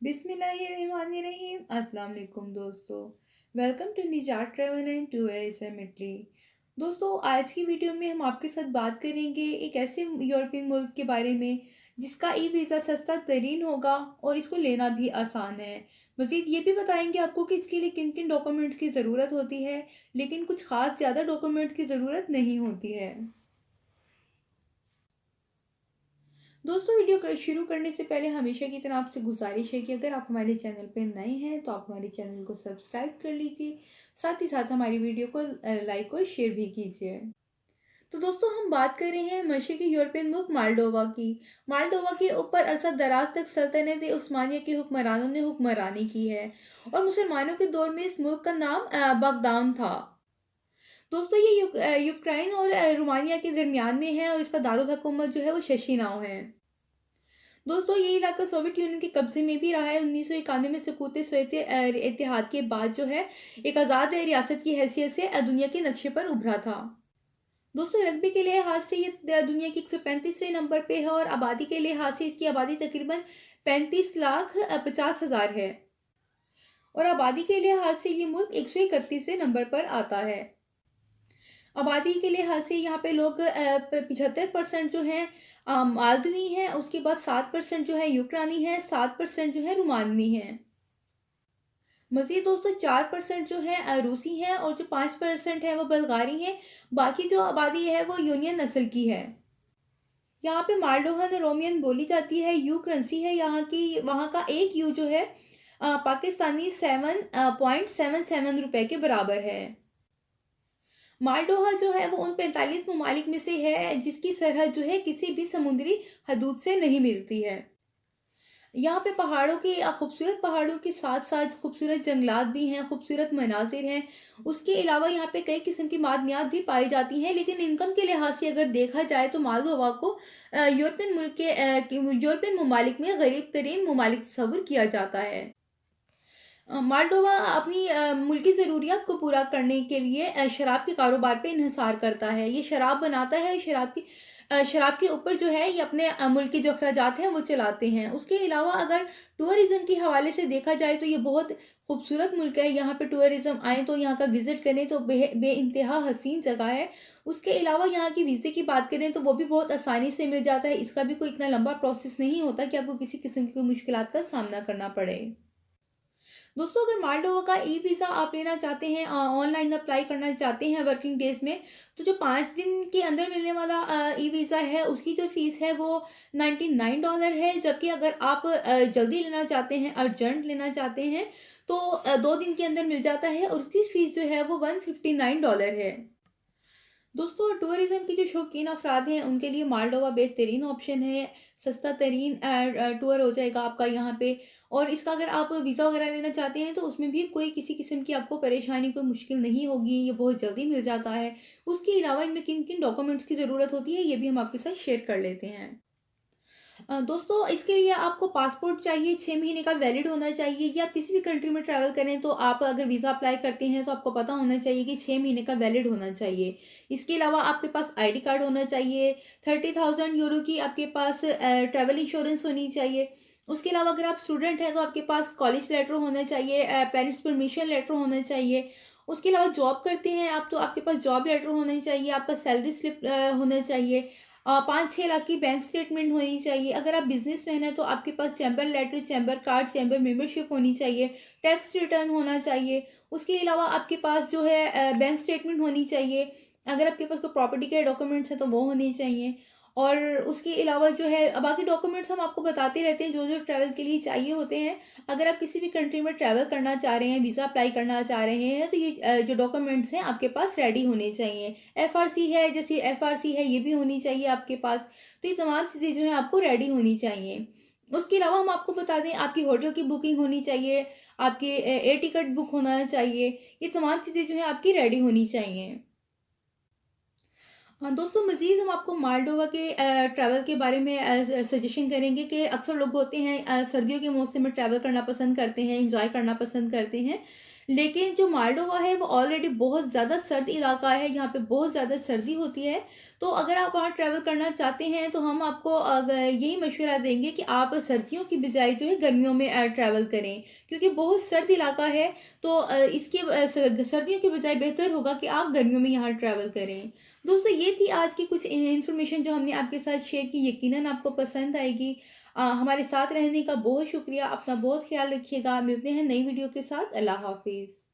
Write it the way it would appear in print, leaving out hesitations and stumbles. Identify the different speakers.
Speaker 1: बिस्मिल्लाहिर्रहमानिर्रहीम। अस्सलाम वालेकुम दोस्तों। वेलकम टू निजात ट्रैवल एंड टूरिज्म इटली। दोस्तों, आज की वीडियो में हम आपके साथ बात करेंगे एक ऐसे यूरोपियन मुल्क के बारे में जिसका ई वीज़ा सस्ता तरीन होगा और इसको लेना भी आसान है। मज़ीद ये भी बताएंगे आपको कि इसके लिए किन किन डॉक्यूमेंट्स की ज़रूरत होती है, लेकिन कुछ ख़ास ज़्यादा डॉक्यूमेंट्स की ज़रूरत नहीं होती है। दोस्तों, वीडियो शुरू करने से पहले हमेशा की तरह आपसे गुजारिश है कि अगर आप हमारे चैनल पर नए हैं तो आप हमारे चैनल को सब्सक्राइब कर लीजिए। साथ ही साथ हमारी वीडियो को लाइक और शेयर भी कीजिए। तो दोस्तों, हम बात कर रहे हैं मशरकी यूरोपियन मुल्क मालडोवा की। मालडोवा के ऊपर अरसा दराज तक सल्तनत उस्मानिया के हुक्मरानों ने हुक्मरानी की है और मुसलमानों के दौर में इस मुल्क का नाम बगदान था। दोस्तों, ये यूक्रेन और रोमानिया के दरमियान में है और इसका दारुल हुकूमत जो है वो शशीनाव है। दोस्तों, ये इलाका सोवियत यूनियन के कब्जे में भी रहा है। 1991 में सकूत सोवियत इत्तेहाद के बाद जो है एक आज़ाद रियासत की हैसियत से दुनिया के नक्शे पर उभरा था। दोस्तों, रग्बी के लिहाज से ये दुनिया की 135वें नंबर पे है और आबादी के लिहाज से इसकी आबादी तकरीबन 35,50,000 है और आबादी के लिहाज से ये मुल्क 131वें नंबर पर आता है। आबादी के लिहाज से यहाँ पे लोग 75% जो हैं मालदवी हैं, उसके बाद 7% जो है यूक्रानी है, 7% जो है रोमानवी हैं। मज़ीद दोस्तों, 4% जो है रूसी हैं और जो 5% है वो बल्गारी हैं। बाकी जो आबादी है वो यूनियन नस्ल की है। यहाँ पे मालडोहन रोमियन बोली जाती है। यू करेंसी है यहाँ की। वहाँ का एक यू जो है पाकिस्तानी 7.77 रुपए के बराबर है। मालडोहा जो है वो उन 45 ममालिक में से है जिसकी सरहद जो है किसी भी समुद्री हदूद से नहीं मिलती है। यहाँ पे पहाड़ों के खूबसूरत पहाड़ों के साथ साथ खूबसूरत जंगलात भी हैं, खूबसूरत मनाजिर हैं। उसके अलावा यहाँ पे कई किस्म की मादनियात भी पाई जाती हैं, लेकिन इनकम के लिहाज से अगर देखा जाए तो मालदोवा को यूरोपियन ममालिक में गरीब तरीन ममालिक तस्वुर किया जाता है। माल्डोवा अपनी मुल्की ज़रूरियात को पूरा करने के लिए शराब के कारोबार पे इन्हिसार करता है। ये शराब बनाता है। शराब के ऊपर जो है ये अपने मुल्क के जो अखराजात हैं वो चलाते हैं। उसके अलावा अगर टूरिज़्म के हवाले से देखा जाए तो ये बहुत खूबसूरत मुल्क है। यहाँ पे टूरिज़्म आए तो यहाँ का विज़िट करें तो बेइंतहा हसीन जगह है। उसके अलावा यहाँ की वीज़े की बात करें तो वो भी बहुत आसानी से मिल जाता है। इसका भी कोई इतना लंबा प्रोसेस नहीं होता कि आपको किसी किस्म की कोई मुश्किलात का सामना करना पड़े। दोस्तों, अगर मालडोवा का ई वीज़ा आप लेना चाहते हैं, ऑनलाइन अप्लाई करना चाहते हैं वर्किंग डेज में, तो जो 5 दिन के अंदर मिलने वाला ई वीज़ा है उसकी जो फ़ीस है वो $99 है। जबकि अगर आप जल्दी लेना चाहते हैं, अर्जेंट लेना चाहते हैं, तो 2 दिन के अंदर मिल जाता है और उसकी फ़ीस जो है वो $159 है। दोस्तों, टूरिज़्म की जो शौकीन अफराद हैं उनके लिए मालडोवा बेहतरीन ऑप्शन है। सस्ता तरीन टूर हो जाएगा आपका यहाँ पे। और इसका अगर आप वीज़ा वगैरह लेना चाहते हैं तो उसमें भी कोई किसी किस्म की आपको परेशानी, कोई मुश्किल नहीं होगी। ये बहुत जल्दी मिल जाता है। उसके अलावा इनमें किन किन डॉक्यूमेंट्स की ज़रूरत होती है ये भी हम आपके साथ शेयर कर लेते हैं। दोस्तों, इसके लिए आपको पासपोर्ट चाहिए, 6 महीने का वैलिड होना चाहिए। ये आप किसी भी कंट्री में ट्रैवल करें तो आप अगर वीज़ा अप्लाई करते हैं तो आपको पता होना चाहिए कि 6 महीने का वैलिड होना चाहिए। इसके अलावा आपके पास आईडी कार्ड होना चाहिए। 30,000 यूरो की आपके पास ट्रैवल इंश्योरेंस होनी चाहिए। उसके अलावा अगर आप स्टूडेंट हैं तो आपके पास कॉलेज लेटर होना चाहिए, पेरेंट्स परमिशन लेटर होना चाहिए। उसके अलावा जॉब करते हैं आप तो आपके पास जॉब लेटर होना चाहिए, आपका सैलरी स्लिप होना चाहिए। 5-6 लाख की बैंक स्टेटमेंट होनी चाहिए। अगर आप बिजनेसमैन हैं तो आपके पास chamber letter, chamber card, chamber membership होनी चाहिए। टैक्स रिटर्न होना चाहिए। उसके अलावा आपके पास जो है बैंक स्टेटमेंट होनी चाहिए। अगर आपके पास कोई प्रॉपर्टी के डॉक्यूमेंट्स हैं तो वो होने चाहिए। और उसके अलावा जो है बाकी डॉक्यूमेंट्स हम आपको बताते रहते हैं जो जो ट्रैवल के लिए चाहिए होते हैं। अगर आप किसी भी कंट्री में ट्रैवल करना चाह रहे हैं, वीज़ा अप्लाई करना चाह रहे हैं, तो ये जो डॉक्यूमेंट्स हैं आपके पास रेडी होने चाहिए। एफआरसी है, जैसे एफआरसी है, ये भी होनी चाहिए आपके पास। तो ये तमाम चीज़ें जो हैं आपको रेडी होनी चाहिए। उसके अलावा हम आपको बता दें, आपकी होटल की बुकिंग होनी चाहिए, आपके एयर टिकट बुक होना चाहिए। ये तमाम चीज़ें जो हैं आपकी रेडी होनी चाहिए। हाँ दोस्तों, मज़ीद हम आपको मालडोवा के ट्रैवल के बारे में सजेशन करेंगे कि अक्सर लोग होते हैं सर्दियों के मौसम में ट्रैवल करना पसंद करते हैं, इंजॉय करना पसंद करते हैं। लेकिन जो मालडोवा है वो ऑलरेडी बहुत ज़्यादा सर्द इलाका है, यहाँ पे बहुत ज़्यादा सर्दी होती है। तो अगर आप वहाँ ट्रैवल करना चाहते हैं तो हम आपको यही मशवरा देंगे कि आप सर्दियों की बजाय जो है गर्मियों में ट्रैवल करें, क्योंकि बहुत सर्द इलाका है। तो सर्दियों के बजाय बेहतर होगा कि आप गर्मियों में यहाँ ट्रैवल करें। दोस्तों, ये थी आज की कुछ इन्फॉर्मेशन जो हमने आपके साथ शेयर की। यकीनन आपको पसंद आएगी। हमारे साथ रहने का बहुत शुक्रिया। अपना बहुत ख्याल रखिएगा। मिलते हैं नई वीडियो के साथ। अल्लाह हाफिज़।